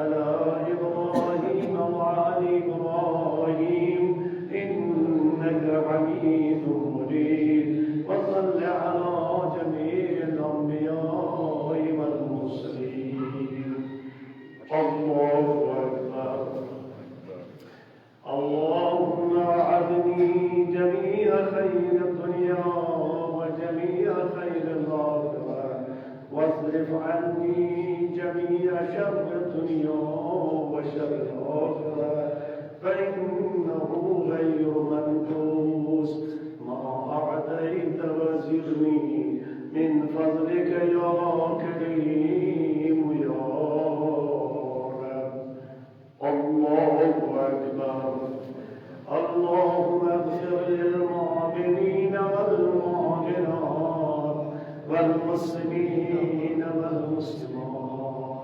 على الدنيا وشر الآخرة، فإنه غير منقوص. ما أعطيت وزدني من فضلك يا كريم يا رب. الله أكبر. اللهم اغفر للمؤمنين والمؤمنات والمسلمين والمسلمات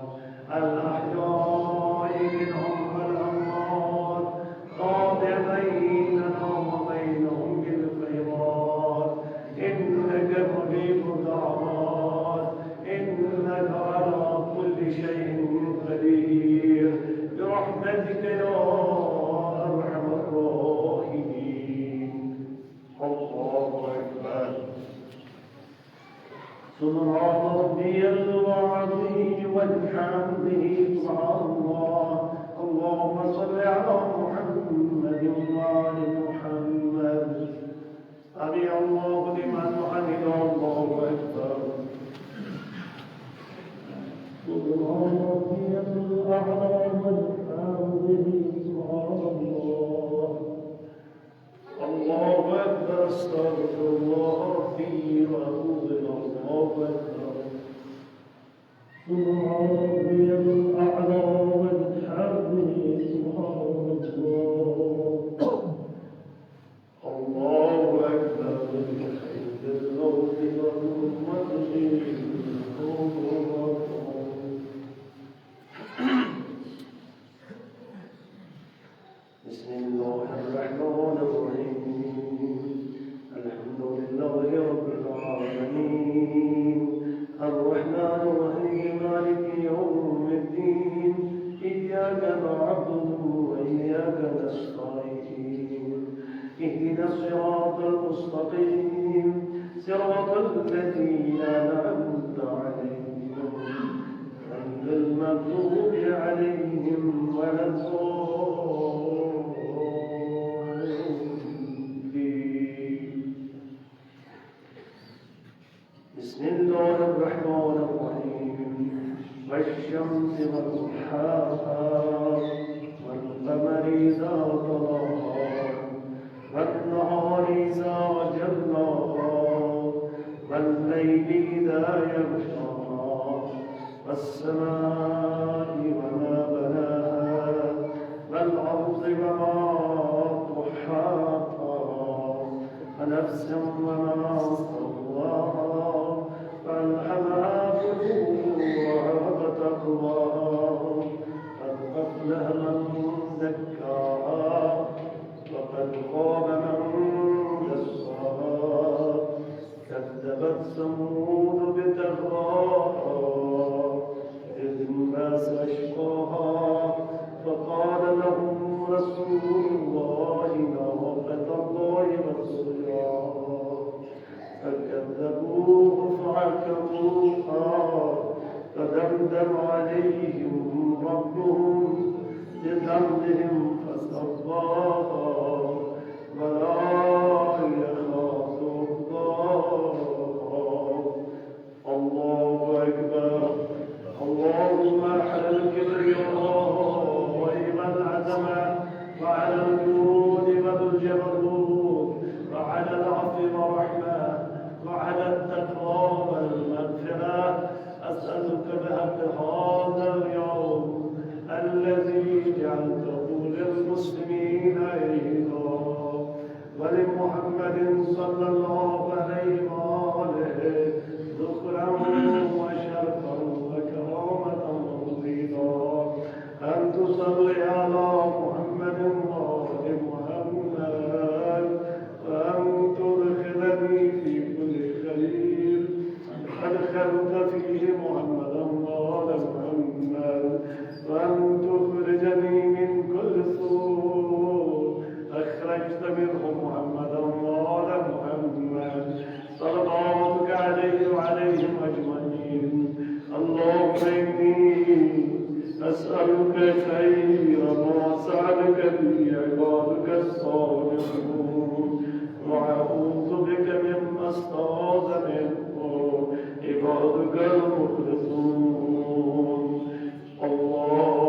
الأحياء منهم والأموات، قاطع بيننا وبينهم بالخيرات، إنك مجيب الدعوات، إنك على كل شيء قدير، برحمتك يا أرحم الراحمين. الله أكبر. سبحان ربي العظيم وبحمده سبحان الله. اللهم صل على محمد وآل محمد. سمع الله لمن حمده. الله أكبر. سبحان ربي الأعلى وبحمده سبحان الله. الله أكبر. استغفر الله ربي وأتوب إليه. الله أكبر. سبحان ربي الأعلى وبحمده سبحان الله. الله أكبر. بالحمد الموت والمجد. بسم الله الرحمن الرحيم. الحمد لله رب العالمين، الرحمن الرحيم، مالك يوم الدين، إياك نعبد وإياك نستعين، اهدنا الصراط المستقيم، صراط الذين أنعمت عليهم غير المغضوب عليهم ولا الضالين. بسم الله الرحمن الرحيم. والشمس وضحاها والقمر إذا تلاها والنهار إذا جلاها والليل إذا يغشاها والسماء وما بناها والأرض وما طحاها ونفس وما سواها فألهمها فجورها وتقواها قد أفلح من زكاها وقد خاب من دساها. كذبت ثمود بتقواها إذ انبعث أشقاها فقال لهم رسول الله ناقة الله وسقياها فكذبوه فعقروها فدمدم عليهم ربهم بذنبهم فسواها ولا يخاف عقباها. الله أكبر. اللهم على الكبرياء والعظمة وعلى الجود والجبروت وعلى العفو والرحمة وعلى التقوى والمغفرة أسألك بحق هذا اليوم الذي جعلته للمسلمين عيدا ولمحمد صلى الله عليه وآله ذكرا وشرفا وكرامة وفيدا، أن تصلي على محمد وآل محمد وأن تدخلني في كل خير أدخلت فيه محمدا وآل محمد، وأن تخرجني من كل سوء أخرجت منه محمدا وآل محمد، صلواتك عليه وعليهم أجمعين. اللهم إني أسألك خير ما سألك به عبادك الصالحون، وأعوذ بك مما استعاذ منه عبادك المخلصون. الله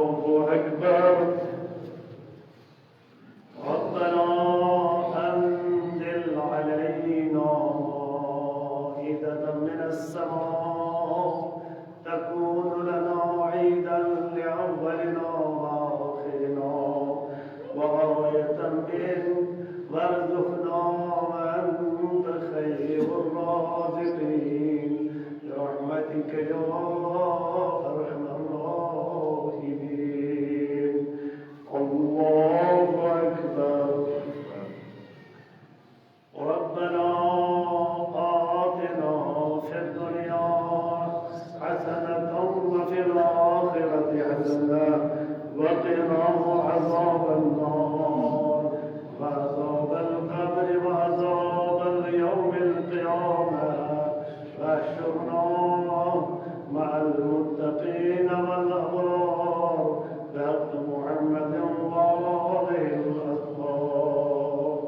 الطيبين والأبرار بحق محمد وآله الأطهار.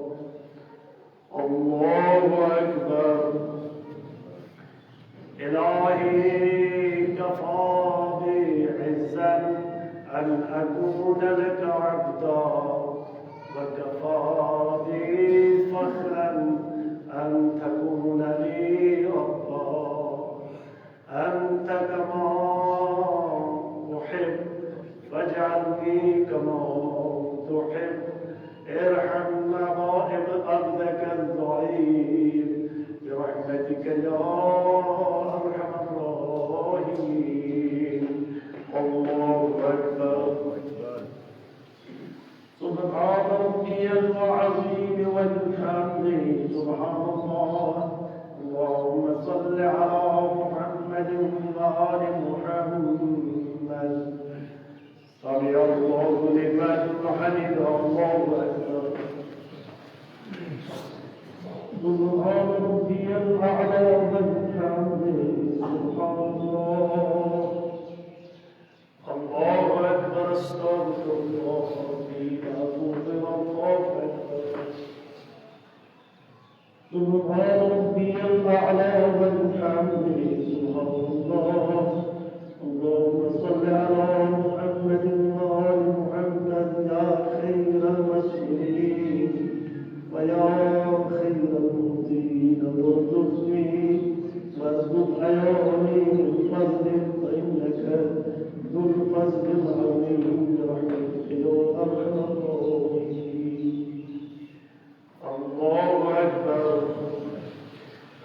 الله أكبر. إلهي كفى بي عزا أن أكون لك عبدا، وكفى بي فخرا أن تكون لي ربا. أنت كما أحب فاجعلني كما تحب. ارحم مغائب عبدك الضعيف برحمتك يا أرحم الراحمين. الله أكبر. سبحان ربي العظيم والحمد. سبحان الله. اللهم صل على محمد وآل محمد. سمع الله لمن حمده. الله أكبر. سبحان ربي الأعلى والحمد. سبحان الله. الله أكبر. استغفر الله ربي وأتوب إلى الله. سبحان ربي الأعلى والحمد. سبحان الله. اللهم صل على محمد وآل محمد يا خير المسؤولين ويا خير المهدين. وارزقني وارزق عيوني من فضلك فإنك ذو الفضل العظيم برحمتك يا أرحم الراحمين. الله أكبر.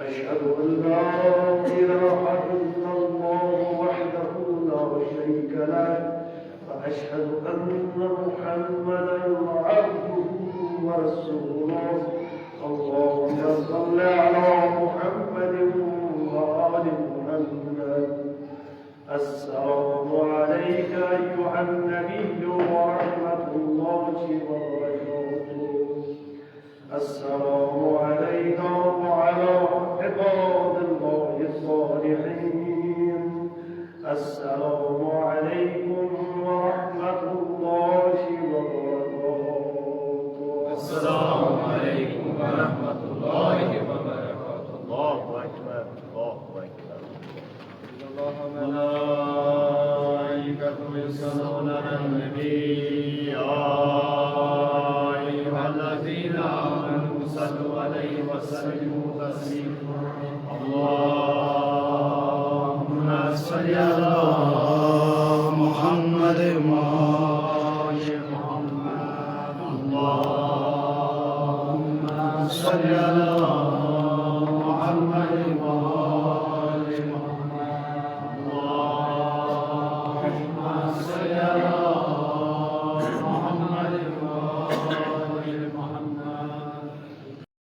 أشهد أن لا إله إلا الله وحده لا شريك له، وأشهد أن محمدا عبده ورسوله. اللهم صل على محمد وآل محمد. السلام عليك أيها النبي ورحمة الله وبركاته. السلام علينا وعلى عباد الله الصالحين. السلام عليكم ورحمة الله وبركاته. السلام عليكم ورحمة الله وبركاته. الله أكبر. الله أكبر. إن الله وملائكته يصلون على النبي يا أيها الذين آمنوا صلوا عليه وسلموا تسليما. اللهم صل على محمد وآل محمد. اللهم صل على محمد